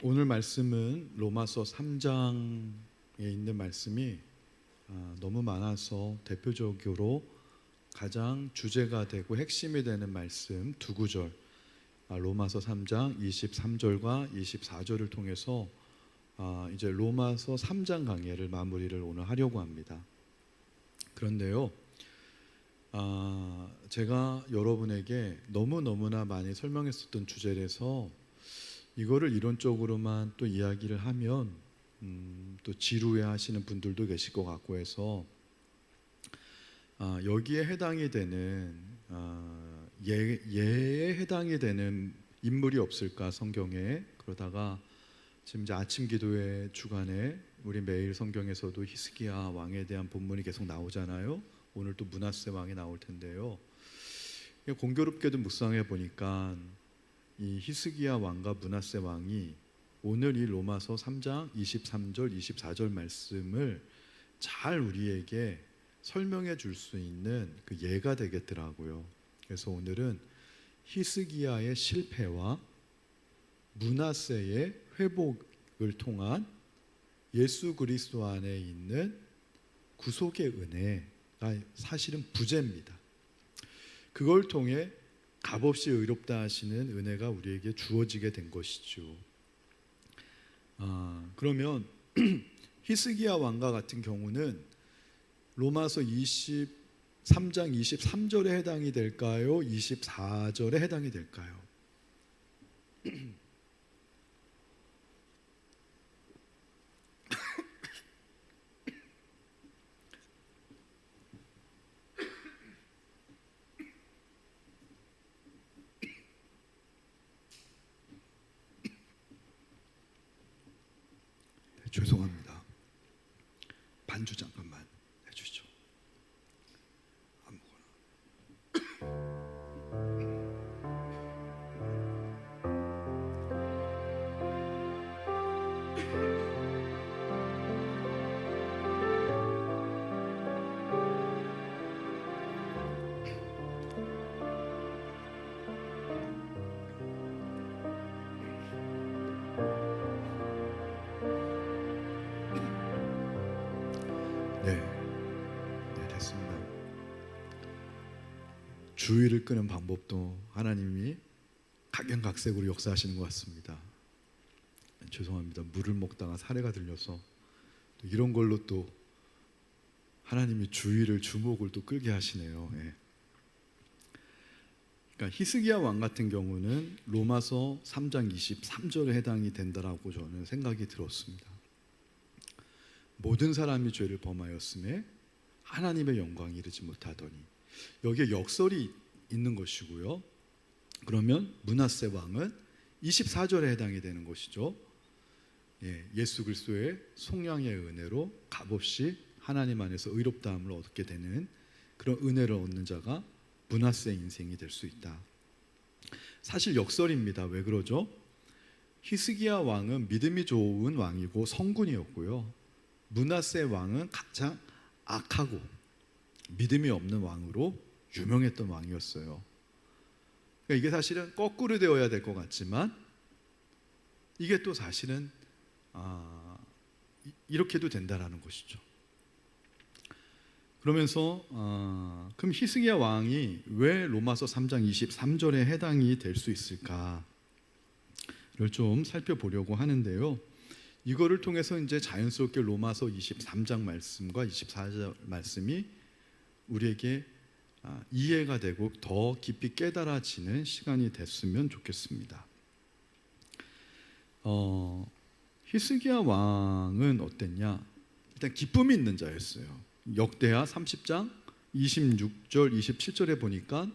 오늘 말씀은 로마서 3장에 있는 말씀이 너무 많아서 대표적으로 가장 주제가 되고 핵심이 되는 말씀 두 구절, 로마서 3장 23절과 24절을 통해서 이제 로마서 3장 강해를 마무리를 오늘 하려고 합니다. 그런데요, 제가 여러분에게 너무너무나 많이 설명했었던 주제라서 이거를 이론적으로만 또 이야기를 하면 또 지루해 하시는 분들도 계실 것 같고 해서 여기에 해당이 되는 예에 해당이 되는 인물이 없을까 성경에. 그러다가 지금 이제 아침 기도회 주간에 우리 매일 성경에서도 히스기야 왕에 대한 본문이 계속 나오잖아요. 오늘 또 므낫세 왕이 나올 텐데요. 공교롭게도 묵상해 보니까 이 히스기야 왕과 므낫세 왕이 오늘 이 로마서 3장 23절 24절 말씀을 잘 우리에게 설명해 줄 수 있는 그 예가 되겠더라고요. 그래서 오늘은 히스기야의 실패와 므낫세의 회복을 통한 예수 그리스도 안에 있는 구속의 은혜가 사실은 부재입니다. 그걸 통해 값없이 의롭다 하시는 은혜가 우리에게 주어지게 된 것이죠. 그러면 히스기야 왕과 같은 경우는 로마서 23장 23절에 해당이 될까요? 24절에 해당이 될까요? 죄송합니다. 반주 잠깐만 해주시죠. 아무거나. 네, 됐습니다. 주의를 끄는 방법도 하나님이 각양각색으로 역사하시는 것 같습니다. 죄송합니다. 물을 먹다가 사례가 들려서 또 이런 걸로 또 하나님이 주목을 또 끌게 하시네요. 예. 그러니까 히스기야 왕 같은 경우는 로마서 3장 23절에 해당이 된다라고 저는 생각이 들었습니다. 모든 사람이 죄를 범하였음에 하나님의 영광이 이르지 못하더니, 여기에 역설이 있는 것이고요. 그러면 므낫세 왕은 24절에 해당이 되는 것이죠. 예수 그리스도의 속량의 은혜로 값없이 하나님 안에서 의롭다함을 얻게 되는 그런 은혜를 얻는 자가 므낫세 인생이 될 수 있다. 사실 역설입니다. 왜 그러죠? 히스기야 왕은 믿음이 좋은 왕이고 성군이었고요. 므낫세 왕은 가장 악하고 믿음이 없는 왕으로 유명했던 왕이었어요. 그러니까 이게 사실은 거꾸로 되어야 될 것 같지만 이게 또 사실은 이렇게도 된다라는 것이죠. 그러면서 그럼 히스기야 왕이 왜 로마서 3장 23절에 해당이 될 수 있을까를 좀 살펴보려고 하는데요. 이거를 통해서 이제 자연스럽게 로마서 23장 말씀과 24절 말씀이 우리에게 이해가 되고 더 깊이 깨달아지는 시간이 됐으면 좋겠습니다. 히스기야 왕은 어땠냐? 일단 기쁨이 있는 자였어요. 역대하 30장 26절 27절에 보니까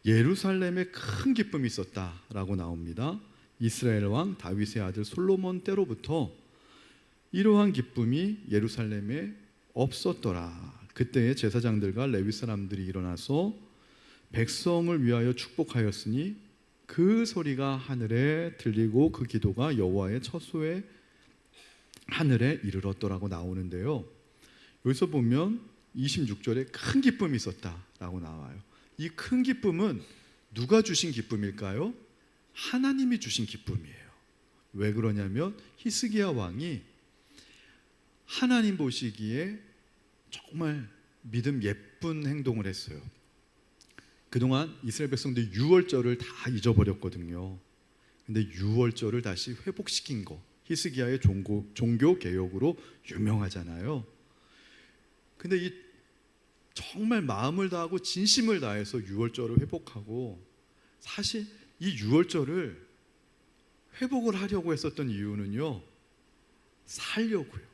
예루살렘에 큰 기쁨이 있었다라고 나옵니다. 이스라엘 왕 다윗의 아들 솔로몬 때로부터 이러한 기쁨이 예루살렘에 없었더라. 그때의 제사장들과 레위 사람들이 일어나서 백성을 위하여 축복하였으니 그 소리가 하늘에 들리고 그 기도가 여호와의 처소에 하늘에 이르렀더라고 나오는데요. 여기서 보면 26절에 큰 기쁨이 있었다라고 나와요. 이 큰 기쁨은 누가 주신 기쁨일까요? 하나님이 주신 기쁨이에요. 왜 그러냐면 히스기야 왕이 하나님 보시기에 정말 믿음 예쁜 행동을 했어요. 그동안 이스라엘 백성들이 유월절을 다 잊어버렸거든요. 근데 유월절을 다시 회복시킨 거, 히스기야의 종교 개혁으로 유명하잖아요. 근데 이 정말 마음을 다하고 진심을 다해서 유월절을 회복하고, 사실 이 유월절을 회복을 하려고 했었던 이유는요, 살려고요.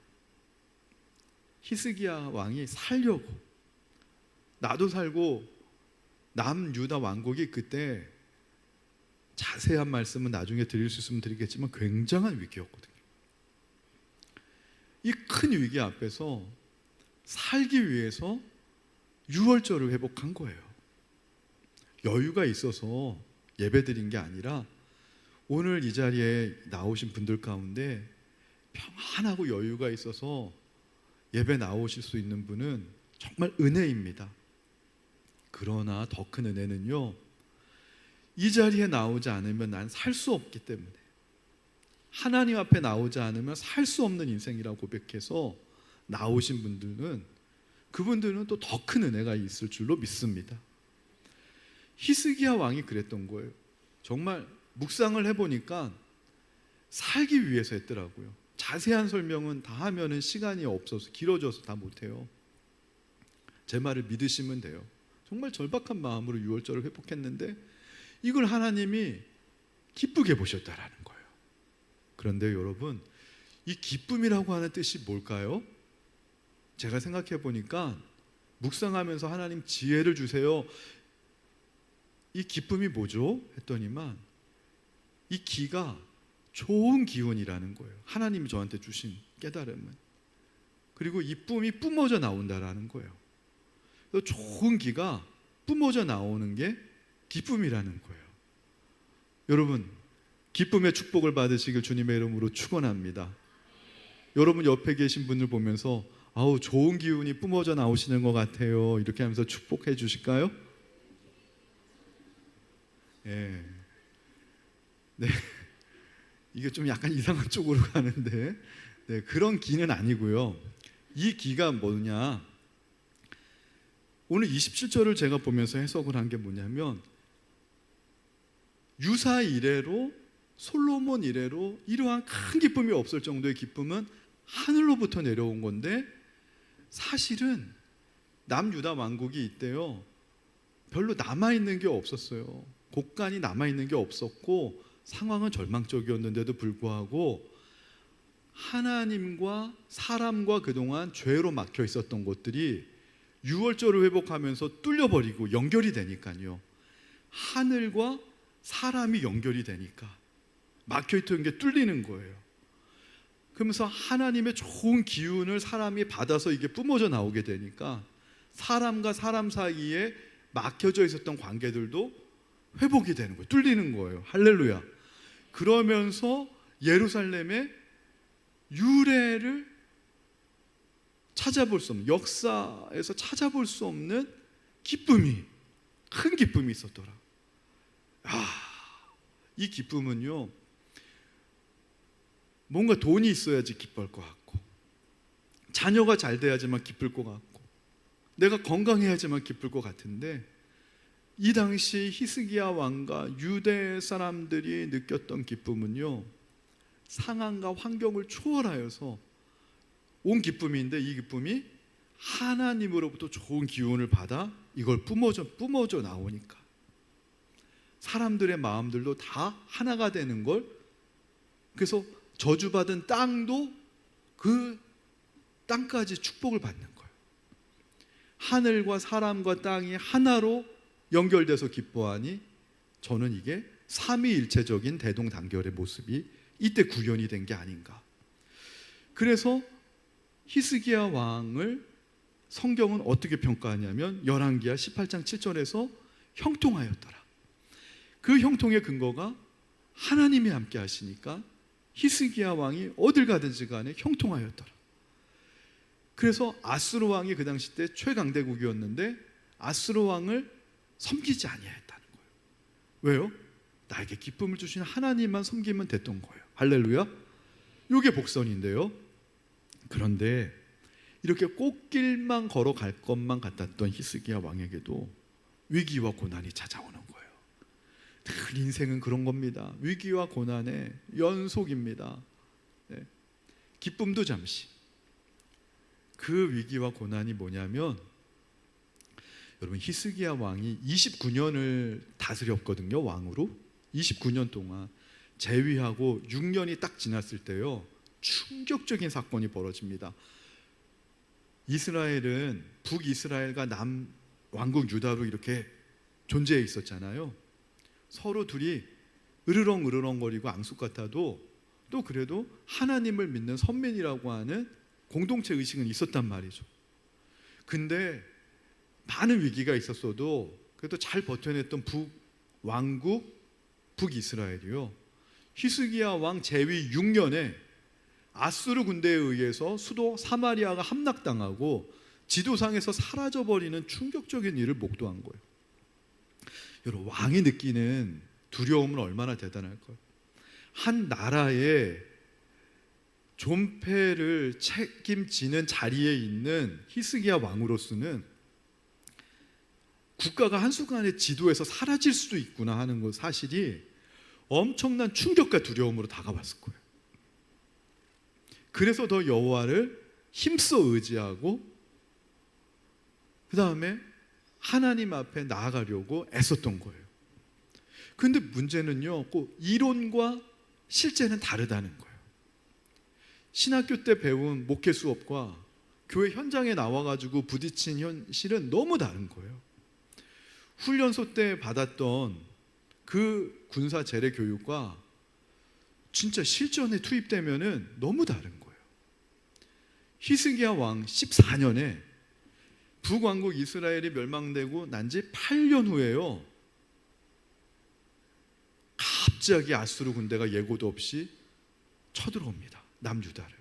히스기야 왕이 살려고. 나도 살고 남유다 왕국이 그때, 자세한 말씀은 나중에 드릴 수 있으면 드리겠지만 굉장한 위기였거든요. 이 큰 위기 앞에서 살기 위해서 유월절을 회복한 거예요. 여유가 있어서 예배드린 게 아니라, 오늘 이 자리에 나오신 분들 가운데 평안하고 여유가 있어서 예배 나오실 수 있는 분은 정말 은혜입니다. 그러나 더 큰 은혜는요, 이 자리에 나오지 않으면 난 살 수 없기 때문에, 하나님 앞에 나오지 않으면 살 수 없는 인생이라고 고백해서 나오신 분들은, 그분들은 또 더 큰 은혜가 있을 줄로 믿습니다. 히스기야 왕이 그랬던 거예요. 정말 묵상을 해보니까 살기 위해서 했더라고요. 자세한 설명은 다 하면은 시간이 없어서 길어져서 다 못해요. 제 말을 믿으시면 돼요. 정말 절박한 마음으로 유월절을 회복했는데 이걸 하나님이 기쁘게 보셨다라는 거예요. 그런데 여러분, 이 기쁨이라고 하는 뜻이 뭘까요? 제가 생각해 보니까, 묵상하면서 하나님 지혜를 주세요, 이 기쁨이 뭐죠? 했더니만 이 기가 좋은 기운이라는 거예요. 하나님이 저한테 주신 깨달음은. 그리고 이 뿜이 뿜어져 나온다라는 거예요. 좋은 기가 뿜어져 나오는 게 기쁨이라는 거예요. 여러분, 기쁨의 축복을 받으시길 주님의 이름으로 축원합니다. 여러분 옆에 계신 분을 보면서 아우, 좋은 기운이 뿜어져 나오시는 것 같아요, 이렇게 하면서 축복해 주실까요? 예. 네. 이게 좀 약간 이상한 쪽으로 가는데, 네, 그런 기는 아니고요. 이 기가 뭐냐, 오늘 27절을 제가 보면서 해석을 한 게 뭐냐면, 유사 이래로, 솔로몬 이래로 이러한 큰 기쁨이 없을 정도의 기쁨은 하늘로부터 내려온 건데, 사실은 남유다 왕국이 이때요 별로 남아있는 게 없었어요. 곳간이 남아있는 게 없었고 상황은 절망적이었는데도 불구하고 하나님과 사람과 그동안 죄로 막혀 있었던 것들이 유월절을 회복하면서 뚫려버리고 연결이 되니까요, 하늘과 사람이 연결이 되니까 막혀있던 게 뚫리는 거예요. 그러면서 하나님의 좋은 기운을 사람이 받아서 이게 뿜어져 나오게 되니까 사람과 사람 사이에 막혀져 있었던 관계들도 회복이 되는 거예요. 뚫리는 거예요. 할렐루야. 그러면서 예루살렘의 유래를 찾아볼 수 없는, 역사에서 찾아볼 수 없는 기쁨이, 큰 기쁨이 있었더라. 이 기쁨은요, 뭔가 돈이 있어야지 기쁠 것 같고, 자녀가 잘 돼야지만 기쁠 것 같고, 내가 건강해야지만 기쁠 것 같은데, 이 당시 히스기야 왕과 유대 사람들이 느꼈던 기쁨은요, 상황과 환경을 초월하여서 온 기쁨인데, 이 기쁨이 하나님으로부터 좋은 기운을 받아 이걸 뿜어져 나오니까 사람들의 마음들도 다 하나가 되는 걸, 그래서 저주받은 땅도 그 땅까지 축복을 받는 거예요. 하늘과 사람과 땅이 하나로 연결돼서 기뻐하니, 저는 이게 삼위일체적인 대동단결의 모습이 이때 구현이 된 게 아닌가. 그래서 히스기야 왕을 성경은 어떻게 평가하냐면, 열왕기하 18장 7절에서 형통하였더라. 그 형통의 근거가 하나님이 함께 하시니까 히스기야 왕이 어딜 가든지 간에 형통하였더라. 그래서 아수르 왕이 그 당시 때 최강대국이었는데 아수르 왕을 섬기지 아니하였다는 거예요. 왜요? 나에게 기쁨을 주시는 하나님만 섬기면 됐던 거예요. 할렐루야. 이게 복선인데요. 그런데 이렇게 꽃길만 걸어갈 것만 같았던 히스기야 왕에게도 위기와 고난이 찾아오는 거예요. 늘 인생은 그런 겁니다. 위기와 고난의 연속입니다. 네. 기쁨도 잠시. 그 위기와 고난이 뭐냐면, 여러분 히스기야 왕이 29년을 다스렸거든요. 왕으로 29년 동안 재위하고 6년이 딱 지났을 때요, 충격적인 사건이 벌어집니다. 이스라엘은 북이스라엘과 남왕국 유다로 이렇게 존재해 있었잖아요. 서로 둘이 으르렁거리고 앙숙 같아도 또 그래도 하나님을 믿는 선민이라고 하는 공동체 의식은 있었단 말이죠. 근데 많은 위기가 있었어도 그래도 잘 버텨냈던 북왕국 북이스라엘이요, 히스기야 왕 재위 6년에 아수르 군대에 의해서 수도 사마리아가 함락당하고 지도상에서 사라져버리는 충격적인 일을 목도한 거예요. 여러분, 왕이 느끼는 두려움은 얼마나 대단할까요? 한 나라의 존폐를 책임지는 자리에 있는 히스기야 왕으로서는 국가가 한순간에 지도에서 사라질 수도 있구나 하는 것 사실이 엄청난 충격과 두려움으로 다가왔을 거예요. 그래서 더 여호와를 힘써 의지하고 그 다음에 하나님 앞에 나아가려고 애썼던 거예요. 그런데 문제는요, 꼭 이론과 실제는 다르다는 거예요. 신학교 때 배운 목회 수업과 교회 현장에 나와가지고 부딪힌 현실은 너무 다른 거예요. 훈련소 때 받았던 그 군사 재래 교육과 진짜 실전에 투입되면은 너무 다른 거예요. 히스기야 왕 14년에 북왕국 이스라엘이 멸망되고 난 지 8년 후에요, 갑자기 아수르 군대가 예고도 없이 쳐들어옵니다, 남유다를.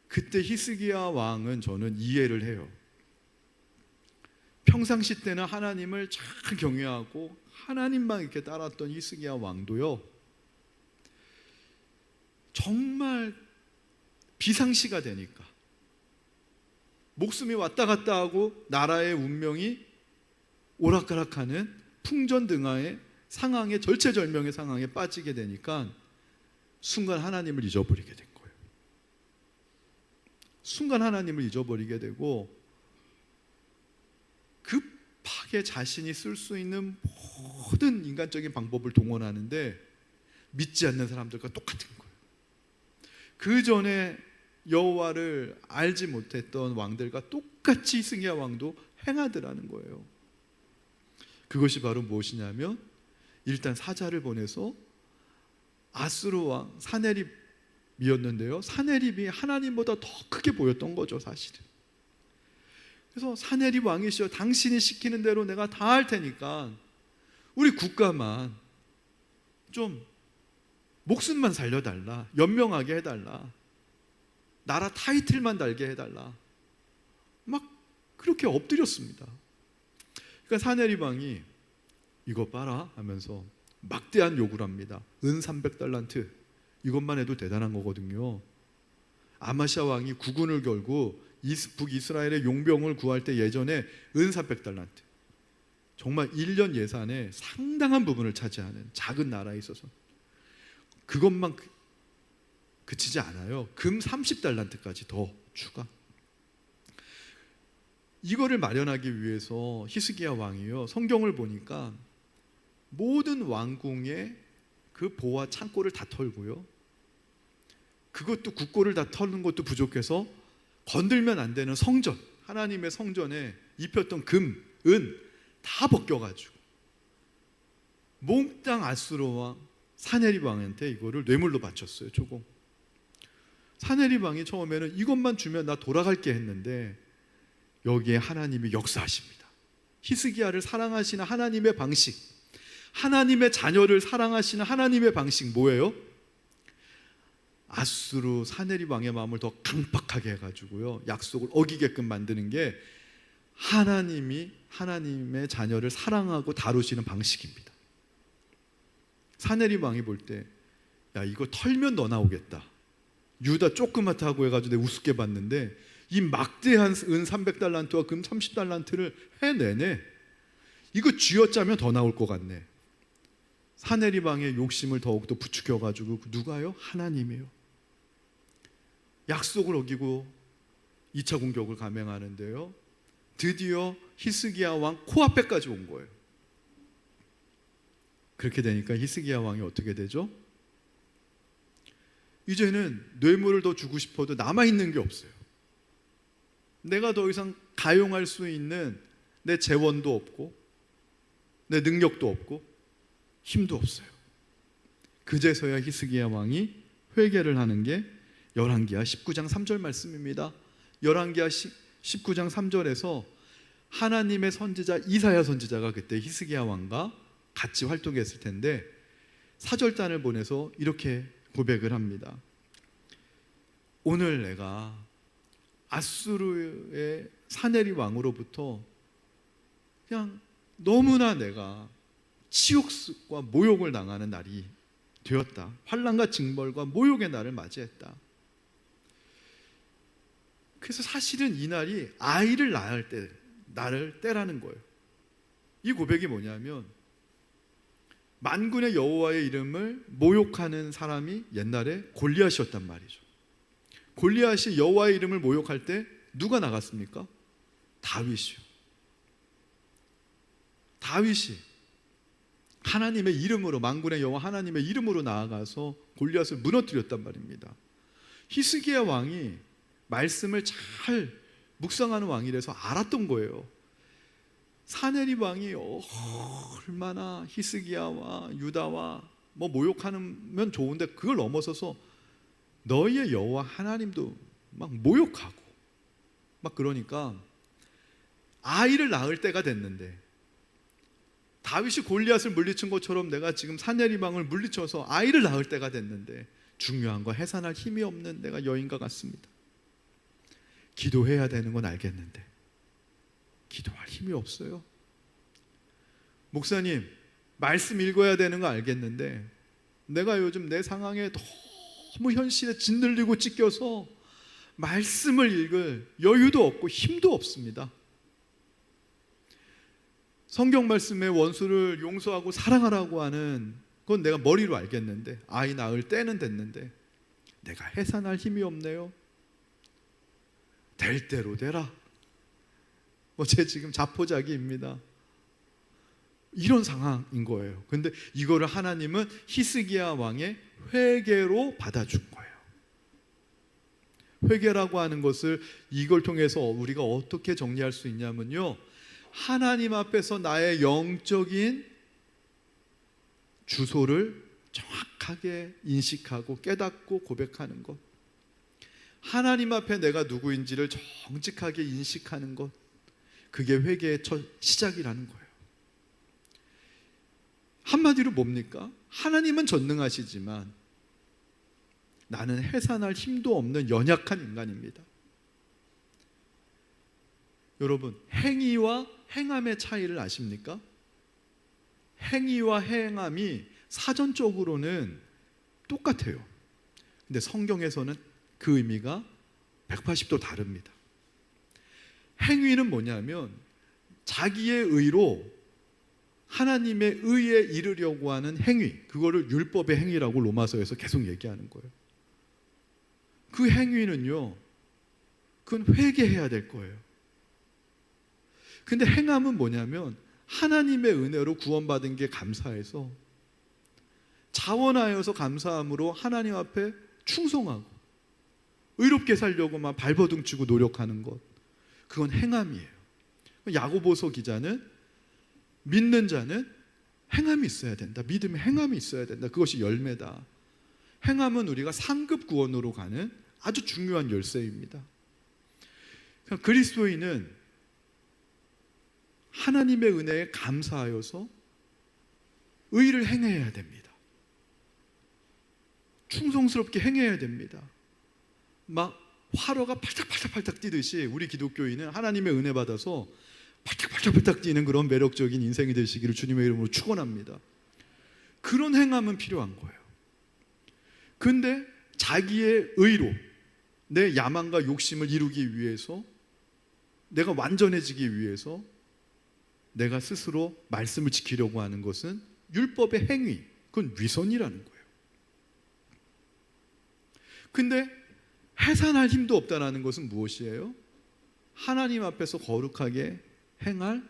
그때 히스기야 왕은 저는 이해를 해요. 평상시 때는 하나님을 잘 경외하고 하나님만 이렇게 따랐던 히스기야 왕도요, 정말 비상시가 되니까 목숨이 왔다 갔다 하고 나라의 운명이 오락가락하는 풍전등화의 상황에, 절체절명의 상황에 빠지게 되니까 순간 하나님을 잊어버리게 된 거예요. 순간 하나님을 잊어버리게 되고 급하게 자신이 쓸 수 있는 모든 인간적인 방법을 동원하는데 믿지 않는 사람들과 똑같은 거예요. 그 전에 여호와를 알지 못했던 왕들과 똑같이 히스기야 왕도 행하더라는 거예요. 그것이 바로 무엇이냐면, 일단 사자를 보내서 아수르 왕 사네립이었는데요, 사네립이 하나님보다 더 크게 보였던 거죠, 사실은. 그래서 사네립 왕이시여, 당신이 시키는 대로 내가 다 할 테니까 우리 국가만 좀 목숨만 살려달라, 연명하게 해달라, 나라 타이틀만 달게 해달라, 막 그렇게 엎드렸습니다. 그러니까 사네립 왕이 이거 봐라 하면서 막대한 요구를 합니다. 은 300달란트, 이것만 해도 대단한 거거든요. 아마시아 왕이 국군을 걸고 북이스라엘의 용병을 구할 때 예전에 은 300달란트, 정말 1년 예산의 상당한 부분을 차지하는 작은 나라에 있어서 그것만 그치지 않아요. 금 30달란트까지 더 추가. 이거를 마련하기 위해서 히스기야 왕이요, 성경을 보니까 모든 왕궁의 그 보화 창고를 다 털고요, 그것도 국고를 다 털는 것도 부족해서 건들면 안 되는 성전, 하나님의 성전에 입혔던 금, 은 다 벗겨가지고 몽땅 아수르 왕 사네립 왕한테 이거를 뇌물로 바쳤어요, 조금. 사네립 왕이 처음에는 이것만 주면 나 돌아갈게 했는데 여기에 하나님이 역사하십니다. 히스기야를 사랑하시는 하나님의 방식, 하나님의 자녀를 사랑하시는 하나님의 방식 뭐예요? 아수르 사네립 왕의 마음을 더 강팍하게 해가지고요, 약속을 어기게끔 만드는 게 하나님이 하나님의 자녀를 사랑하고 다루시는 방식입니다. 사네립 왕이 볼 때 야, 이거 털면 너 나오겠다. 유다 조그맣다고 해가지고 내가 우습게 봤는데 이 막대한 은 300달란트와 금 30달란트를 해내네. 이거 쥐어짜면 더 나올 것 같네. 사내리방의 욕심을 더욱더 부추겨가지고 누가요? 하나님이에요. 약속을 어기고 2차 공격을 감행하는데요, 드디어 히스기야 왕 코앞에까지 온 거예요. 그렇게 되니까 히스기야 왕이 어떻게 되죠? 이제는 뇌물을 더 주고 싶어도 남아있는 게 없어요. 내가 더 이상 가용할 수 있는 내 재원도 없고 내 능력도 없고 힘도 없어요. 그제서야 히스기야 왕이 회개를 하는 게 열왕기하 19장 3절 말씀입니다. 열왕기하 19장 3절에서 하나님의 선지자 이사야 선지자가 그때 히스기야 왕과 같이 활동했을 텐데 사절단을 보내서 이렇게 고백을 합니다. 오늘 내가 아수르의 사네리 왕으로부터 그냥 너무나 내가 치욕과 모욕을 당하는 날이 되었다. 환난과 징벌과 모욕의 날을 맞이했다. 그래서 사실은 이 날이 아이를 낳을 때, 날을 때라는 거예요. 이 고백이 뭐냐면 만군의 여호와의 이름을 모욕하는 사람이 옛날에 골리앗이었단 말이죠. 골리앗이 여호와의 이름을 모욕할 때 누가 나갔습니까? 다윗이요. 다윗이 하나님의 이름으로, 만군의 여호와 하나님의 이름으로 나아가서 골리앗을 무너뜨렸단 말입니다. 히스기야 왕이 말씀을 잘 묵상하는 왕이라서 알았던 거예요. 사네립 왕이 얼마나 히스기야와 유다와 뭐 모욕하면 좋은데 그걸 넘어서서 너희의 여호와 하나님도 막 모욕하고 막 그러니까 아이를 낳을 때가 됐는데, 다윗이 골리앗을 물리친 것처럼 내가 지금 사네립 왕을 물리쳐서 아이를 낳을 때가 됐는데 중요한 거 해산할 힘이 없는 내가 여인과 같습니다. 기도해야 되는 건 알겠는데 기도할 힘이 없어요. 목사님, 말씀 읽어야 되는 거 알겠는데 내가 요즘 내 상황에 너무 현실에 짓눌리고 찢겨서 말씀을 읽을 여유도 없고 힘도 없습니다. 성경 말씀에 원수를 용서하고 사랑하라고 하는 건 내가 머리로 알겠는데 아이 낳을 때는 됐는데 내가 해산할 힘이 없네요. 될 대로 되라. 제 지금 자포자기입니다. 이런 상황인 거예요. 근데 이거를 하나님은 히스기야 왕의 회개로 받아준 거예요. 회개라고 하는 것을 이걸 통해서 우리가 어떻게 정리할 수 있냐면요, 하나님 앞에서 나의 영적인 주소를 정확하게 인식하고 깨닫고 고백하는 것, 하나님 앞에 내가 누구인지를 정직하게 인식하는 것, 그게 회개의 첫 시작이라는 거예요. 한마디로 뭡니까? 하나님은 전능하시지만 나는 해산할 힘도 없는 연약한 인간입니다. 여러분, 행위와 행함의 차이를 아십니까? 행위와 행함이 사전적으로는 똑같아요. 근데 성경에서는 그 의미가 180도 다릅니다. 행위는 뭐냐면 자기의 의로 하나님의 의에 이르려고 하는 행위, 그거를 율법의 행위라고 로마서에서 계속 얘기하는 거예요. 그 행위는요, 그건 회개해야 될 거예요. 근데 행함은 뭐냐면 하나님의 은혜로 구원받은 게 감사해서 자원하여서 감사함으로 하나님 앞에 충성하고 의롭게 살려고 막 발버둥 치고 노력하는 것, 그건 행함이에요. 야고보서 기자는 믿는 자는 행함이 있어야 된다. 믿음에 행함이 있어야 된다. 그것이 열매다. 행함은 우리가 상급 구원으로 가는 아주 중요한 열쇠입니다. 그러니까 그리스도인은 하나님의 은혜에 감사하여서 의를 행해야 됩니다. 충성스럽게 행해야 됩니다. 막 화로가 팔딱팔딱 뛰듯이 우리 기독교인은 하나님의 은혜 받아서 팔딱팔딱 뛰는 그런 매력적인 인생이 되시기를 주님의 이름으로 축원합니다. 그런 행함은 필요한 거예요. 근데 자기의 의로 내 야망과 욕심을 이루기 위해서, 내가 완전해지기 위해서 내가 스스로 말씀을 지키려고 하는 것은 율법의 행위, 그건 위선이라는 거예요. 근데 해산할 힘도 없다는 것은 무엇이에요? 하나님 앞에서 거룩하게 행할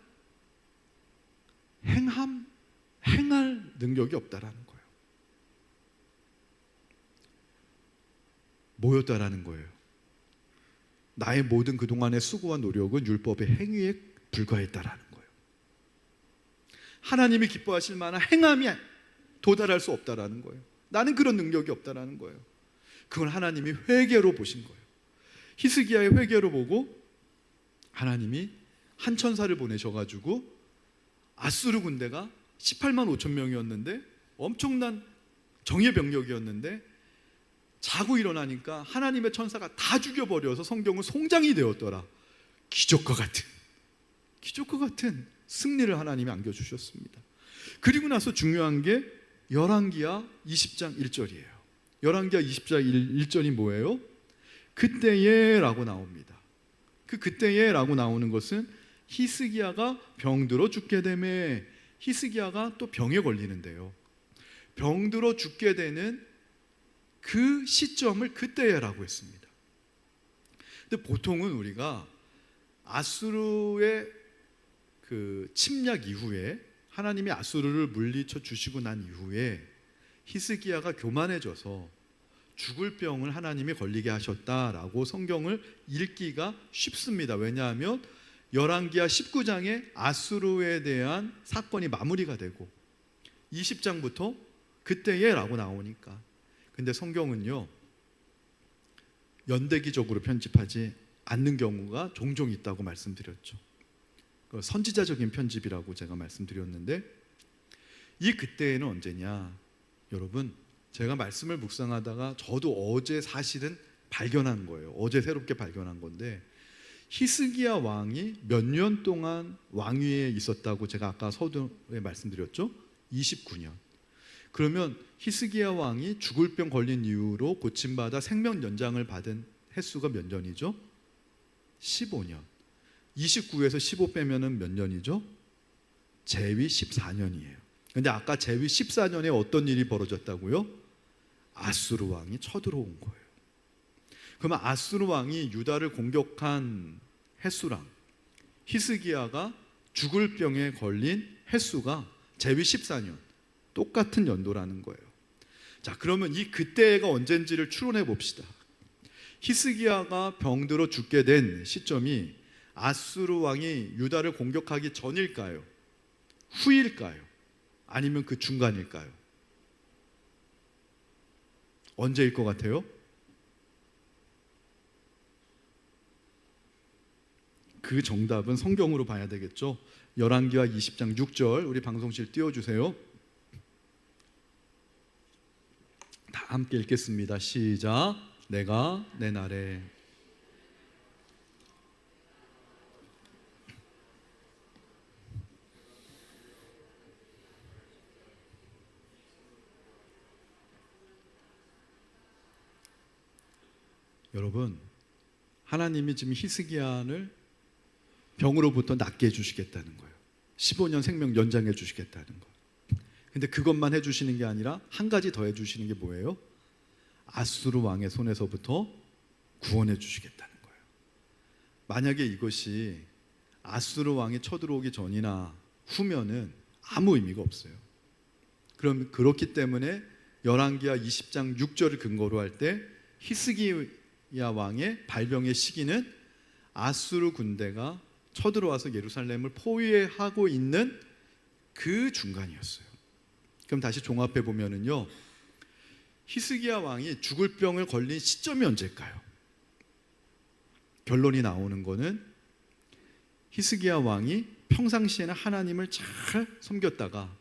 능력이 없다라는 거예요. 뭐였다라는 거예요? 나의 모든 그동안의 수고와 노력은 율법의 행위에 불과했다라는 거예요. 하나님이 기뻐하실 만한 행함이 도달할 수 없다라는 거예요. 나는 그런 능력이 없다라는 거예요. 그걸 하나님이 회개로 보신 거예요. 히스기야의 회개로 보고 하나님이 한 천사를 보내셔가지고 아수르 군대가 18만 5천 명이었는데 엄청난 정예 병력이었는데 자고 일어나니까 하나님의 천사가 다 죽여버려서 성경은 송장이 되었더라. 기적과 같은 승리를 하나님이 안겨주셨습니다. 그리고 나서 중요한 게 열왕기하 20장 1절이에요. 열왕기하 20장 1절이 뭐예요? 그때에 라고 나옵니다. 그때에 라고 나오는 것은 히스기야가 병들어 죽게 되매, 히스기야가 또 병에 걸리는데요. 병들어 죽게 되는 그 시점을 그때에라고 했습니다. 근데 보통은 우리가 아수르의 그 침략 이후에, 하나님이 아수르를 물리쳐 주시고 난 이후에 히스기야가 교만해져서 죽을 병을 하나님이 걸리게 하셨다라고 성경을 읽기가 쉽습니다. 왜냐하면 열왕기하 19장에 아수르에 대한 사건이 마무리가 되고 20장부터 그때에 라고 나오니까. 근데 성경은요, 연대기적으로 편집하지 않는 경우가 종종 있다고 말씀드렸죠. 선지자적인 편집이라고 제가 말씀드렸는데, 이 그때에는 언제냐? 여러분, 제가 말씀을 묵상하다가 저도 어제 사실은 발견한 거예요. 어제 새롭게 발견한 건데, 히스기야 왕이 몇 년 동안 왕위에 있었다고 제가 아까 서두에 말씀드렸죠? 29년. 그러면 히스기야 왕이 죽을 병 걸린 이후로 고침받아 생명 연장을 받은 횟수가 몇 년이죠? 15년. 29에서 15 빼면은 몇 년이죠? 제위 14년이에요. 근데 아까 제위 14년에 어떤 일이 벌어졌다고요? 아수르 왕이 쳐들어온 거예요. 그러면 아수르 왕이 유다를 공격한 횟수랑 히스기야가 죽을 병에 걸린 횟수가 제위 14년, 똑같은 연도라는 거예요. 자, 그러면 이 그때가 언젠지를 추론해 봅시다. 히스기야가 병들어 죽게 된 시점이 아수르 왕이 유다를 공격하기 전일까요? 후일까요? 아니면 그 중간일까요? 언제일 것 같아요? 그 정답은 성경으로 봐야 되겠죠. 열왕기하 20장 6절, 우리 방송실 띄워주세요. 다 함께 읽겠습니다. 시작. 내가 내 날에 여러분, 하나님이 지금 히스기야를 병으로부터 낫게 해주시겠다는 거예요. 15년 생명 연장해 주시겠다는 거예요. 근데 그것만 해주시는 게 아니라 한 가지 더 해주시는 게 뭐예요? 아수르 왕의 손에서부터 구원해 주시겠다는 거예요. 만약에 이것이 아수르 왕이 쳐들어오기 전이나 후면은 아무 의미가 없어요. 그럼 그렇기 때문에 열왕기하 20장 6절을 근거로 할 때 히스기야 왕의 발병의 시기는 아수르 군대가 쳐들어와서 예루살렘을 포위하고 있는 그 중간이었어요. 그럼 다시 종합해 보면은요, 히스기야 왕이 죽을 병을 걸린 시점이 언제일까요? 결론이 나오는 거는 히스기야 왕이 평상시에는 하나님을 잘 섬겼다가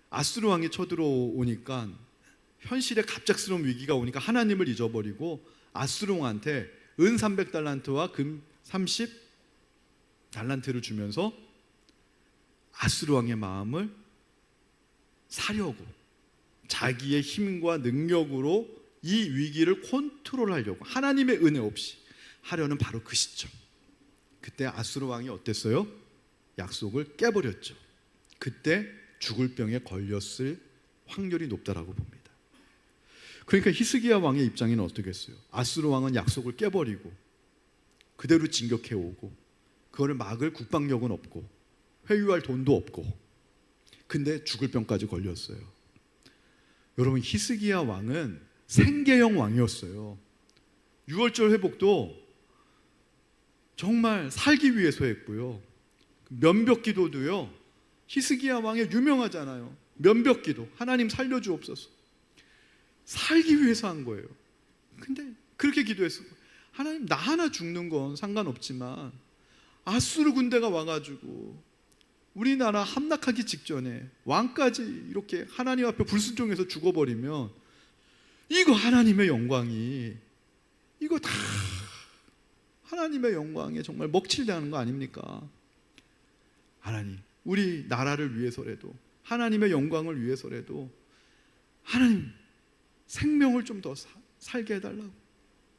아수르 왕이 쳐들어오니까, 현실에 갑작스러운 위기가 오니까 하나님을 잊어버리고 아수르 왕한테 은 300달란트와 금 30달란트를 주면서 아수르 왕의 마음을 사려고, 자기의 힘과 능력으로 이 위기를 컨트롤하려고 하나님의 은혜 없이 하려는 바로 그 시점, 그때 아수르 왕이 어땠어요? 약속을 깨버렸죠. 그때 죽을 병에 걸렸을 확률이 높다라고 봅니다. 그러니까 히스기야 왕의 입장에는 어떻겠어요? 아수르 왕은 약속을 깨버리고 그대로 진격해오고 그거를 막을 국방력은 없고 회유할 돈도 없고, 근데 죽을 병까지 걸렸어요. 여러분, 히스기야 왕은 생계형 왕이었어요. 유월절 회복도 정말 살기 위해서 했고요. 면벽 기도도요, 히스기야 왕의 유명하잖아요. 면벽 기도, 하나님 살려주옵소서. 살기 위해서 한 거예요. 근데 그렇게 기도했어요. 하나님, 나 하나 죽는 건 상관없지만 아수르 군대가 와가지고 우리나라 함락하기 직전에 왕까지 이렇게 하나님 앞에 불순종해서 죽어버리면 이거 하나님의 영광이, 이거 다 하나님의 영광에 정말 먹칠당하는 거 아닙니까? 하나님, 우리 나라를 위해서라도, 하나님의 영광을 위해서라도 하나님 생명을 좀 더 살게 해달라고.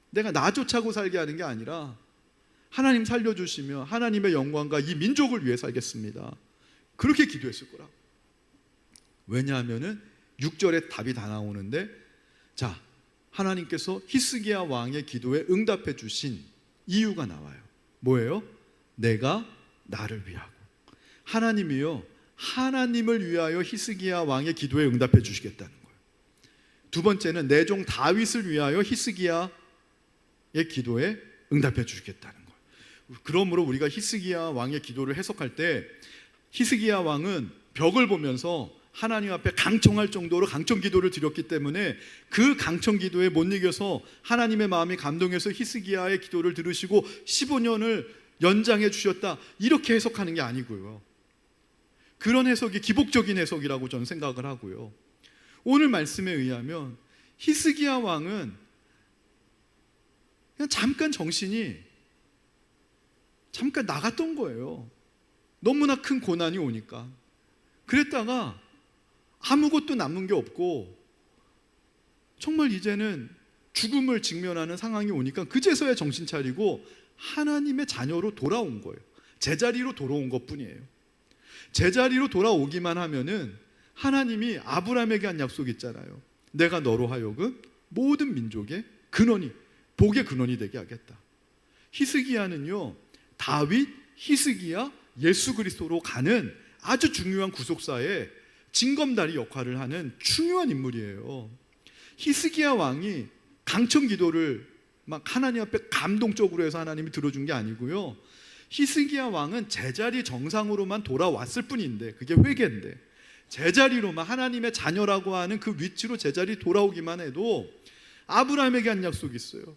내가 나 쫓아고 살게 하는 게 아니라 하나님 살려주시면 하나님의 영광과 이 민족을 위해 살겠습니다. 그렇게 기도했을 거라고. 왜냐하면은 6절에 답이 다 나오는데, 자, 하나님께서 히스기야 왕의 기도에 응답해 주신 이유가 나와요. 뭐예요? 내가 나를 위하고. 하나님이요, 하나님을 위하여 히스기야 왕의 기도에 응답해 주시겠다는 거예요. 두 번째는 내 종 다윗을 위하여 히스기야의 기도에 응답해 주시겠다는 거예요. 그러므로 우리가 히스기야 왕의 기도를 해석할 때 히스기야 왕은 벽을 보면서 하나님 앞에 강청할 정도로 강청 기도를 드렸기 때문에 그 강청 기도에 못 이겨서 하나님의 마음이 감동해서 히스기야의 기도를 들으시고 15년을 연장해 주셨다, 이렇게 해석하는 게 아니고요. 그런 해석이 기복적인 해석이라고 저는 생각을 하고요. 오늘 말씀에 의하면 히스기야 왕은 그냥 잠깐 정신이 잠깐 나갔던 거예요. 너무나 큰 고난이 오니까. 그랬다가 아무것도 남은 게 없고 정말 이제는 죽음을 직면하는 상황이 오니까 그제서야 정신 차리고 하나님의 자녀로 돌아온 거예요. 제자리로 돌아온 것뿐이에요. 제자리로 돌아오기만 하면은 하나님이 아브라함에게 한 약속 있잖아요. 내가 너로 하여금 모든 민족의 근원이, 복의 근원이 되게 하겠다. 히스기야는요, 다윗, 히스기야, 예수 그리스도로 가는 아주 중요한 구속사의 징검다리 역할을 하는 중요한 인물이에요. 히스기야 왕이 강청 기도를 막 하나님 앞에 감동적으로 해서 하나님이 들어준 게 아니고요. 히스기야 왕은 제자리 정상으로만 돌아왔을 뿐인데, 그게 회개인데, 제자리로만, 하나님의 자녀라고 하는 그 위치로 제자리 돌아오기만 해도 아브라함에게 한 약속이 있어요.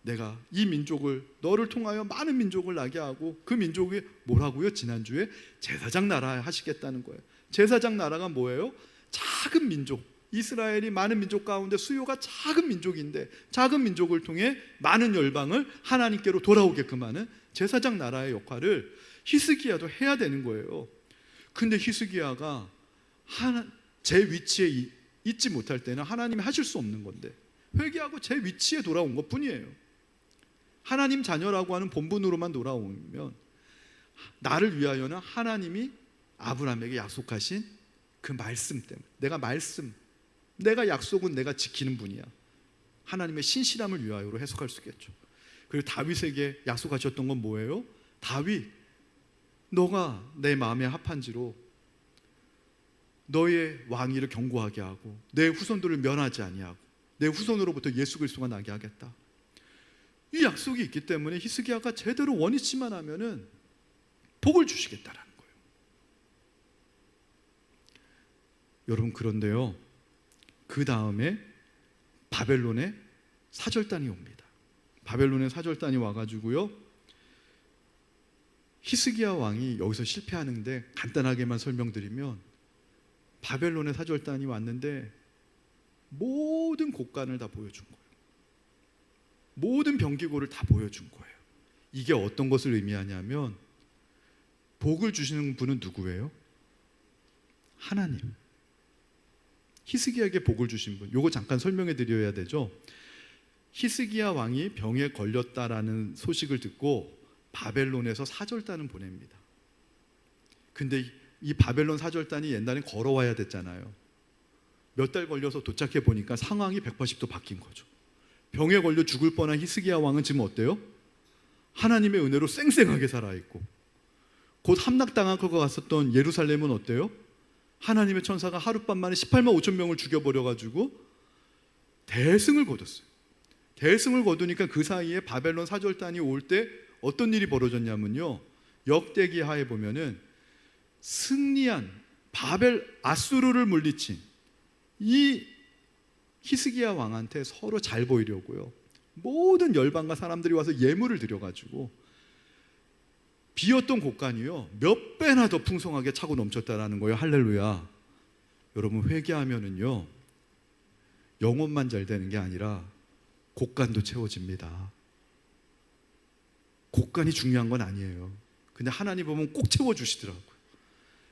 내가 이 민족을, 너를 통하여 많은 민족을 나게 하고, 그 민족이 뭐라고요? 지난주에 제사장 나라 하시겠다는 거예요. 제사장 나라가 뭐예요? 작은 민족, 이스라엘이 많은 민족 가운데 수요가 작은 민족인데 작은 민족을 통해 많은 열방을 하나님께로 돌아오게끔 하는 제사장 나라의 역할을 히스기야도 해야 되는 거예요. 근데 히스기야가 제 위치에 있지 못할 때는 하나님이 하실 수 없는 건데 회개하고 제 위치에 돌아온 것 뿐이에요. 하나님 자녀라고 하는 본분으로만 돌아오면, 나를 위하여는 하나님이 아브라함에게 약속하신 그 말씀 때문에, 내가 약속은 내가 지키는 분이야, 하나님의 신실함을 위하여로 해석할 수 있겠죠. 그리고 다윗에게 약속하셨던 건 뭐예요? 다윗, 너가 내 마음에 합한지로 너의 왕위를 견고하게 하고 내 후손들을 면하지 아니하고 내 후손으로부터 예수 그리스도가 나게 하겠다. 이 약속이 있기 때문에 히스기야가 제대로 원위치만 하면은 복을 주시겠다라는 거예요. 여러분, 그런데요, 그 다음에 바벨론의 사절단이 옵니다. 바벨론의 사절단이 와가지고요, 히스기야 왕이 여기서 실패하는데 간단하게만 설명드리면, 바벨론의 사절단이 왔는데 모든 곡간을 다 보여준 거예요. 모든 병기고를 다 보여준 거예요. 이게 어떤 것을 의미하냐면, 복을 주시는 분은 누구예요? 하나님. 히스기야에게 복을 주신 분. 요거 잠깐 설명해 드려야 되죠. 히스기야 왕이 병에 걸렸다라는 소식을 듣고 바벨론에서 사절단을 보냅니다. 근데 이 바벨론 사절단이 옛날엔 걸어와야 됐잖아요. 몇 달 걸려서 도착해 보니까 상황이 180도 바뀐 거죠. 병에 걸려 죽을 뻔한 히스기야 왕은 지금 어때요? 하나님의 은혜로 쌩쌩하게 살아있고, 곧 함락당할 것 같았던 예루살렘은 어때요? 하나님의 천사가 하룻밤 만에 18만 5천 명을 죽여버려가지고 대승을 거뒀어요. 대승을 거두니까 그 사이에 바벨론 사절단이 올 때 어떤 일이 벌어졌냐면요, 역대기 하에 보면은 승리한 아수르를 물리친 이 히스기야 왕한테 서로 잘 보이려고요, 모든 열방과 사람들이 와서 예물을 드려가지고 비었던 곳간이요 몇 배나 더 풍성하게 차고 넘쳤다라는 거예요. 할렐루야. 여러분, 회개하면은요 영혼만 잘 되는 게 아니라 곳간도 채워집니다. 곳간이 중요한 건 아니에요. 근데 하나님 보면 꼭 채워주시더라고요.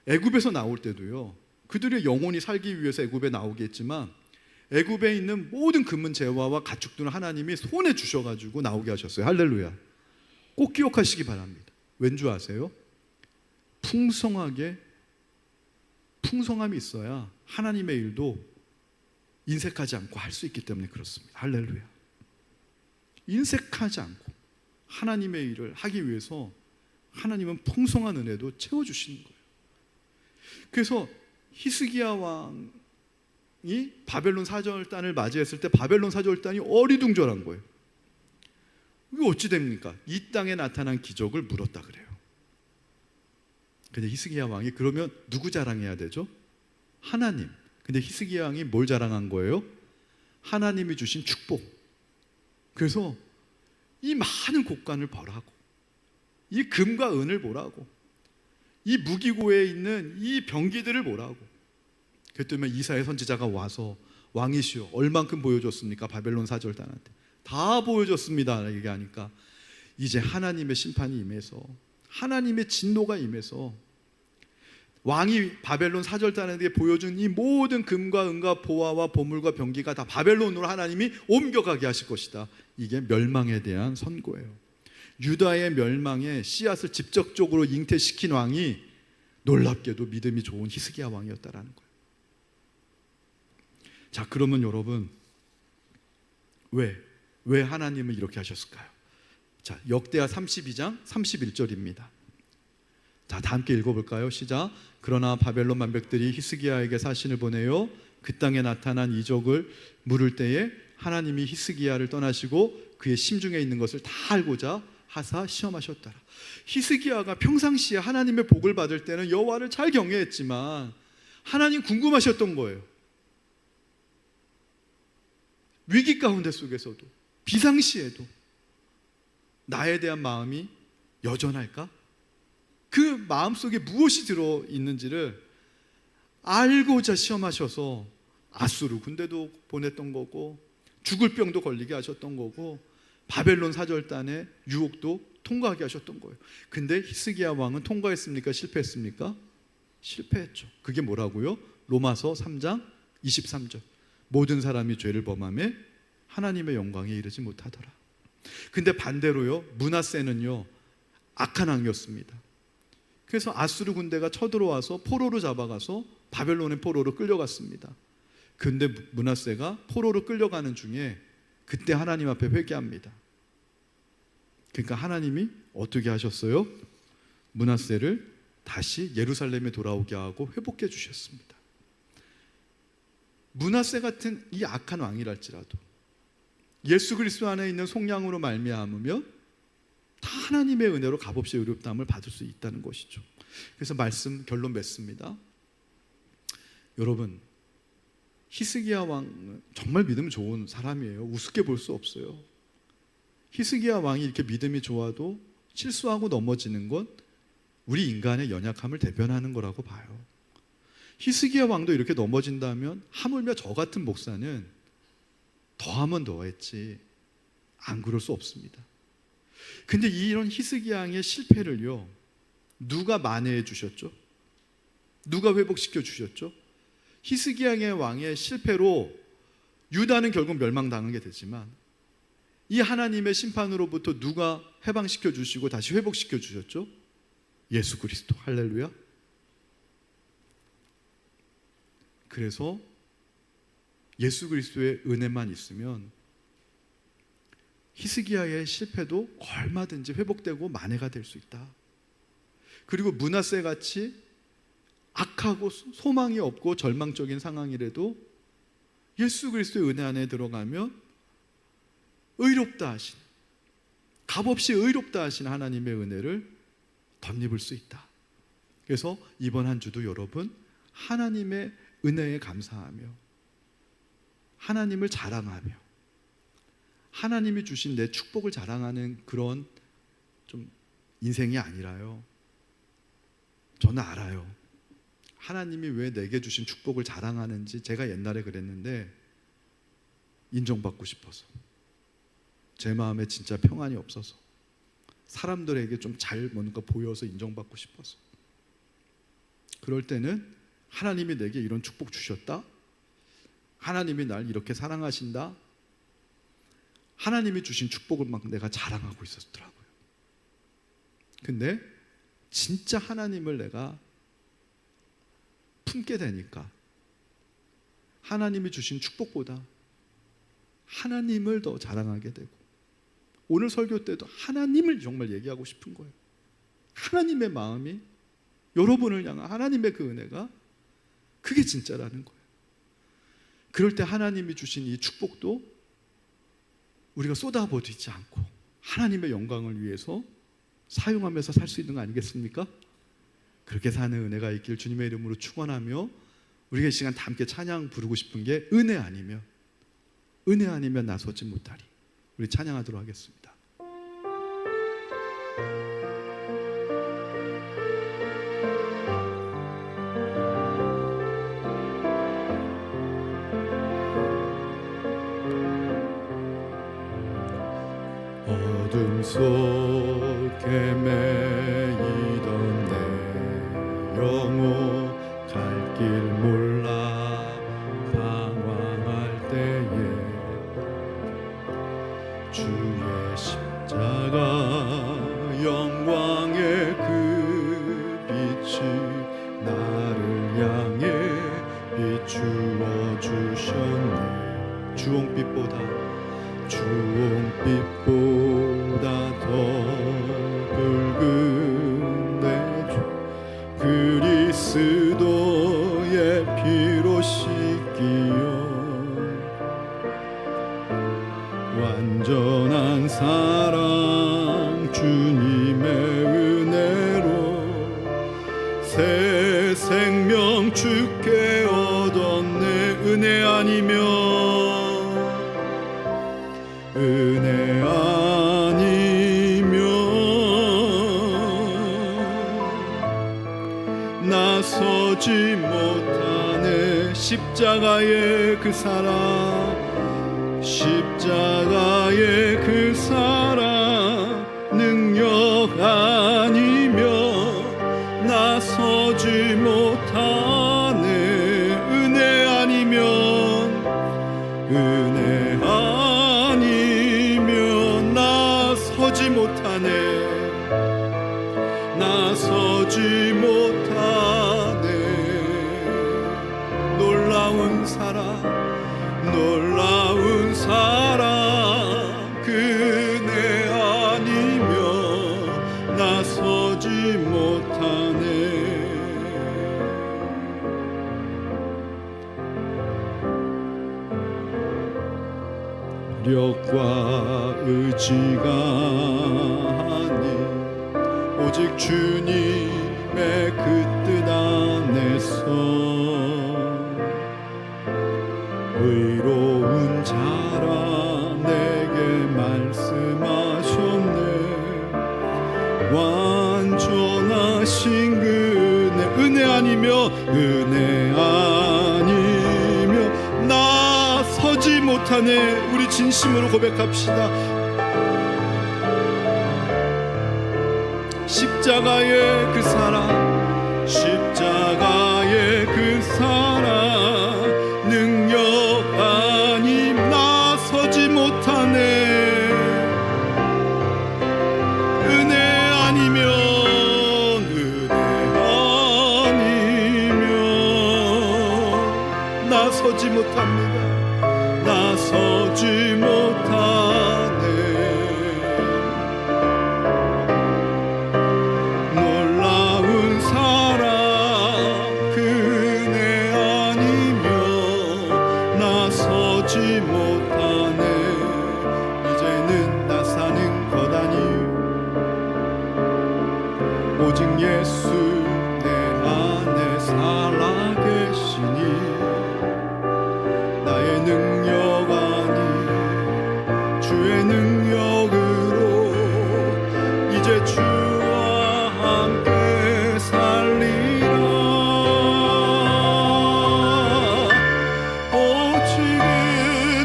애굽에서 나올 때도요, 그들의 영혼이 살기 위해서 애굽에 나오겠지만 애굽에 있는 모든 금은 재화와 가축들은 하나님이 손에 주셔가지고 나오게 하셨어요. 할렐루야. 꼭 기억하시기 바랍니다. 왠 줄 아세요? 풍성함이 있어야 하나님의 일도 인색하지 않고 할 수 있기 때문에 그렇습니다. 할렐루야. 인색하지 않고 하나님의 일을 하기 위해서 하나님은 풍성한 은혜도 채워주시는 거예요. 그래서 히스기야 왕이 바벨론 사절단을 맞이했을 때 바벨론 사절단이 어리둥절한 거예요. 이게 어찌 됩니까? 이 땅에 나타난 기적을 물었다 그래요. 근데 히스기야 왕이 그러면 누구 자랑해야 되죠? 하나님. 근데 히스기야 왕이 뭘 자랑한 거예요? 하나님이 주신 축복. 그래서 이 많은 곡간을 벌하고 이 금과 은을 보라고, 이 무기고에 있는 이 병기들을 보라고. 그랬더니 이사야 선지자가 와서 왕이시여 얼만큼 보여줬습니까? 바벨론 사절단한테 다 보여줬습니다 얘기하니까 이제 하나님의 심판이 임해서, 하나님의 진노가 임해서 왕이 바벨론 사절단에게 보여준 이 모든 금과 은과 보화와 보물과 병기가 다 바벨론으로 하나님이 옮겨가게 하실 것이다. 이게 멸망에 대한 선고예요. 유다의 멸망에 씨앗을 직접적으로 잉태시킨 왕이 놀랍게도 믿음이 좋은 히스기야 왕이었다라는 거예요. 자, 그러면 여러분, 왜 하나님은 이렇게 하셨을까요? 자, 역대하 32장 31절입니다. 자, 다 함께 읽어볼까요? 시작. 그러나 바벨론 만백들이 히스기야에게 사신을 보내요 그 땅에 나타난 이적을 물을 때에 하나님이 히스기야를 떠나시고 그의 심중에 있는 것을 다 알고자 하사 시험하셨더라. 히스기야가 평상시에 하나님의 복을 받을 때는 여호와를 잘 경외했지만 하나님 궁금하셨던 거예요. 위기 가운데 속에서도, 비상시에도 나에 대한 마음이 여전할까? 그 마음속에 무엇이 들어있는지를 알고자 시험하셔서 아수르 군대도 보냈던 거고, 죽을 병도 걸리게 하셨던 거고, 바벨론 사절단의 유혹도 통과하게 하셨던 거예요. 근데 히스기야 왕은 통과했습니까? 실패했습니까? 실패했죠. 그게 뭐라고요? 로마서 3장 23절. 모든 사람이 죄를 범하며 하나님의 영광에 이르지 못하더라. 근데 반대로요, 므낫세는요 악한 왕이었습니다. 그래서 아수르 군대가 쳐들어와서 포로로 잡아가서 바벨론의 포로로 끌려갔습니다. 근데 므낫세가 포로로 끌려가는 중에 그때 하나님 앞에 회개합니다. 그러니까 하나님이 어떻게 하셨어요? 므낫세를 다시 예루살렘에 돌아오게 하고 회복해 주셨습니다. 므낫세 같은 이 악한 왕이랄지라도 예수 그리스도 안에 있는 속량으로 말미암으며 다 하나님의 은혜로 값없이 의롭다함을 받을 수 있다는 것이죠. 그래서 말씀 결론 맺습니다. 여러분, 히스기야 왕은 정말 믿음 좋은 사람이에요. 우습게 볼 수 없어요. 히스기야 왕이 이렇게 믿음이 좋아도 실수하고 넘어지는 건 우리 인간의 연약함을 대변하는 거라고 봐요. 히스기야 왕도 이렇게 넘어진다면 하물며 저 같은 목사는 더하면 더했지 안 그럴 수 없습니다. 근데 이런 히스기야 왕의 실패를요 누가 만회해 주셨죠? 누가 회복시켜 주셨죠? 히스기야의 왕의 실패로 유다는 결국 멸망당하게 되지만 이 하나님의 심판으로부터 누가 해방시켜 주시고 다시 회복시켜 주셨죠? 예수 그리스도. 할렐루야. 그래서 예수 그리스도의 은혜만 있으면 히스기야의 실패도 얼마든지 회복되고 만회가 될 수 있다. 그리고 므낫세 같이 악하고 소망이 없고 절망적인 상황이라도 예수 그리스도의 은혜 안에 들어가면 의롭다 하신, 값없이 의롭다 하신 하나님의 은혜를 덧입을 수 있다. 그래서 이번 한 주도 여러분 하나님의 은혜에 감사하며 하나님을 자랑하며 하나님이 주신 내 축복을 자랑하는 그런 좀 인생이 아니라요, 저는 알아요. 하나님이 왜 내게 주신 축복을 자랑하는지. 제가 옛날에 그랬는데 인정받고 싶어서, 제 마음에 진짜 평안이 없어서, 사람들에게 좀 잘 뭔가 보여서 인정받고 싶어서. 그럴 때는 하나님이 내게 이런 축복 주셨다, 하나님이 날 이렇게 사랑하신다, 하나님이 주신 축복을 막 내가 자랑하고 있었더라고요. 근데 진짜 하나님을 내가 품게 되니까 하나님이 주신 축복보다 하나님을 더 자랑하게 되고, 오늘 설교 때도 하나님을 정말 얘기하고 싶은 거예요. 하나님의 마음이, 여러분을 향한 하나님의 그 은혜가 그게 진짜라는 거예요. 그럴 때 하나님이 주신 이 축복도 우리가 쏟아부어지지 않고 하나님의 영광을 위해서 사용하면서 살 수 있는 거 아니겠습니까? 그렇게 사는 은혜가 있길 주님의 이름으로 축원하며, 우리가 이 시간 다 함께 찬양 부르고 싶은 게 은혜 아니면 나서지 못하리. 우리 찬양하도록 하겠습니다. 어둠 속에 매이던 내 영혼 갈 길 몰라 방황할 때에 주의 십자가 영광의 그 빛이 나를 향해 비추어 주셨네. 주홍빛보다 더 붉은 내 주 그리스도의 피로 씻기어 완전한 사랑 주님의 은혜로 새 생명 주께 얻었네. 은혜 아니면 나서지 못하네. 십자가의 그 사랑, 십자가의 그 사랑 능력 아니면 나서지 못하네. 은혜 아니면 나서지 못하네. 나서지 못하네. 놀라운 사랑 그 은혜 아니면 나서지 못하네. 력과 의지가 아닌 오직 주님의 그 뜻 안에서 의로운 자라 내게 말씀하셨네. 완전하신 그 은혜 아니며 나서지 못하네. 우리 진심으로 고백합시다. 십자가의 그 사랑 나서지 못하네. 놀라운 사랑 그네 아니며 나서지 못하네. 이제는 나 사는 것 아니 오직 예수 내 안에 살아계시니 나의 능력 아니 주의 능력으로 이제 주와 함께 살리라. 오직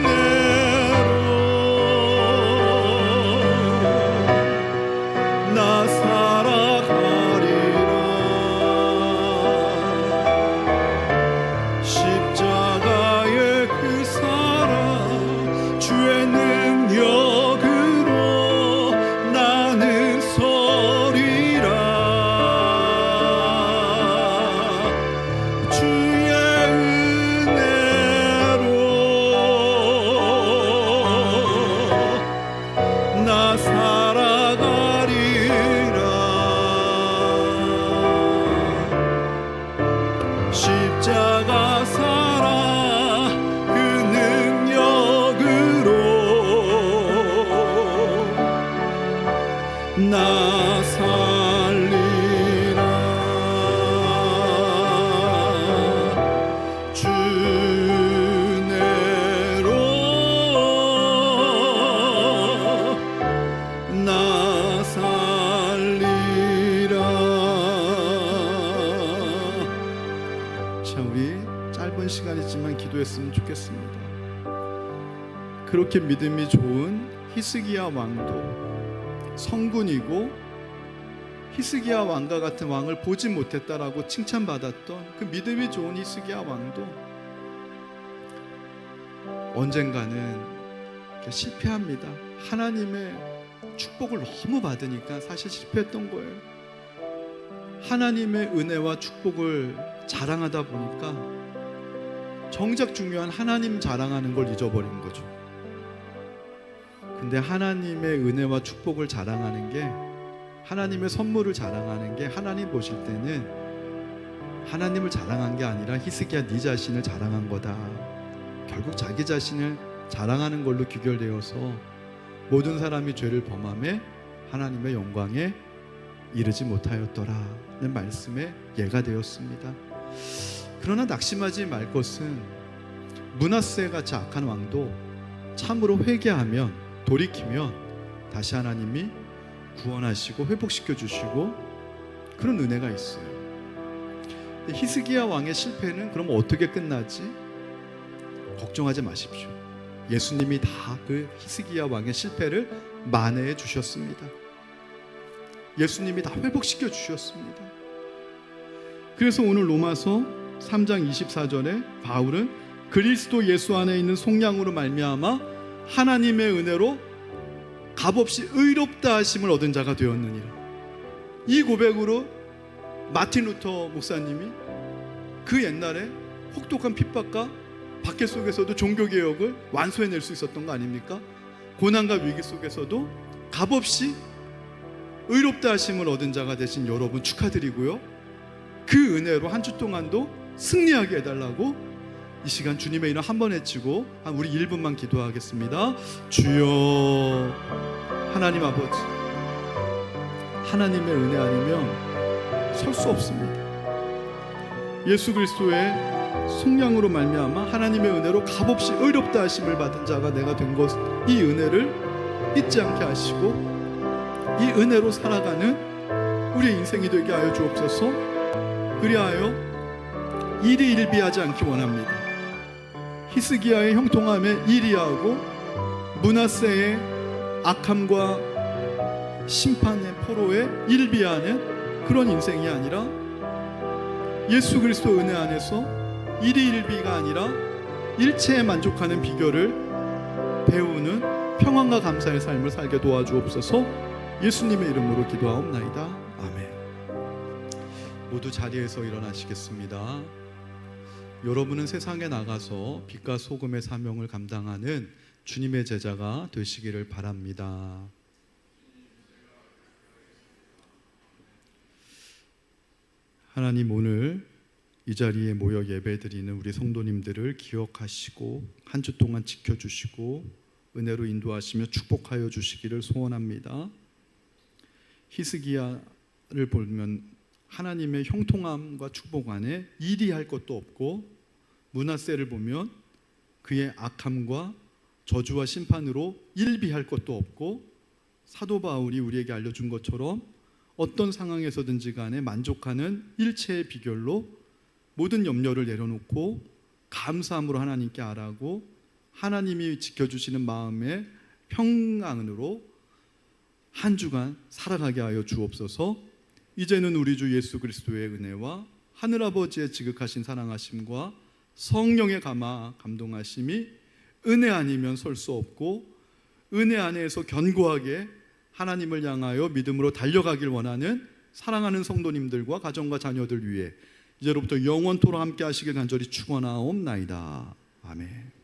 은혜로 나 살아가리라. 십자가의 그 사랑 주의 능력으로 나는 서리라. 주의 은혜로 나 살아가리라. 십자가 사랑 그 능력으로 나 살리라. 주 은혜로 나 살리라. 자, 우리 짧은 시간이지만 기도했으면 좋겠습니다. 그렇게 믿음이 좋은 히스기야 왕도 성군이고 히스기야 왕과 같은 왕을 보지 못했다라고 칭찬받았던 그 믿음이 좋은 히스기야 왕도 언젠가는 실패합니다. 하나님의 축복을 너무 받으니까 사실 실패했던 거예요. 하나님의 은혜와 축복을 자랑하다 보니까 정작 중요한 하나님 자랑하는 걸 잊어버린 거죠. 근데 하나님의 은혜와 축복을 자랑하는 게, 하나님의 선물을 자랑하는 게 하나님 보실 때는 하나님을 자랑한 게 아니라 히스기야 네 자신을 자랑한 거다. 결국 자기 자신을 자랑하는 걸로 귀결되어서 모든 사람이 죄를 범함에 하나님의 영광에 이르지 못하였더라는 말씀에 예가 되었습니다. 그러나 낙심하지 말 것은 므낫세 같이 악한 왕도 참으로 회개하면, 돌이키면 다시 하나님이 구원하시고 회복시켜 주시고 그런 은혜가 있어요. 히스기야 왕의 실패는 그럼 어떻게 끝나지? 걱정하지 마십시오. 예수님이 다 그 히스기야 왕의 실패를 만회해 주셨습니다. 예수님이 다 회복시켜 주셨습니다. 그래서 오늘 로마서 3장 24절에 바울은 그리스도 예수 안에 있는 속량으로 말미암아 하나님의 은혜로 값없이 의롭다 하심을 얻은 자가 되었느니라. 이 고백으로 마틴 루터 목사님이 그 옛날에 혹독한 핍박과 박해 속에서도 종교개혁을 완수해낼 수 있었던 거 아닙니까? 고난과 위기 속에서도 값없이 의롭다 하심을 얻은 자가 되신 여러분 축하드리고요, 그 은혜로 한 주 동안도 승리하게 해달라고 이 시간 주님의 이름 한번 외치고 우리 1분만 기도하겠습니다. 주여 하나님 아버지, 하나님의 은혜 아니면 설 수 없습니다. 예수 그리스도의 속량으로 말미암아 하나님의 은혜로 값없이 의롭다 하심을 받은 자가 내가 된 것, 이 은혜를 잊지 않게 하시고 이 은혜로 살아가는 우리의 인생이 되게 하여 주옵소서. 그리하여 일이 일비하지 않기 원합니다. 히스기야의 형통함에 일이하고 므낫세의 악함과 심판의 포로에 일비하는 그런 인생이 아니라 예수 그리스도 은혜 안에서 일이 일비가 아니라 일체에 만족하는 비결을 배우는 평안과 감사의 삶을 살게 도와주옵소서. 예수님의 이름으로 기도하옵나이다. 아멘. 모두 자리에서 일어나시겠습니다. 여러분은 세상에 나가서 빛과 소금의 사명을 감당하는 주님의 제자가 되시기를 바랍니다. 하나님, 오늘 이 자리에 모여 예배드리는 우리 성도님들을 기억하시고 한 주 동안 지켜주시고 은혜로 인도하시며 축복하여 주시기를 소원합니다. 히스기야를 보면 하나님의 형통함과 축복 안에 일이 할 것도 없고, 므낫세를 보면 그의 악함과 저주와 심판으로 일비할 것도 없고, 사도 바울이 우리에게 알려준 것처럼 어떤 상황에서든지 간에 만족하는 일체의 비결로 모든 염려를 내려놓고 감사함으로 하나님께 아뢰고 하나님이 지켜주시는 마음의 평안으로 한 주간 살아가게 하여 주옵소서. 이제는 우리 주 예수 그리스도의 은혜와 하늘아버지의 지극하신 사랑하심과 성령의 감동하심이 은혜 아니면 설 수 없고, 은혜 안에서 견고하게 하나님을 향하여 믿음으로 달려가길 원하는 사랑하는 성도님들과 가정과 자녀들 위해 이제로부터 영원토록 함께 하시길 간절히 축원하옵나이다. 아멘.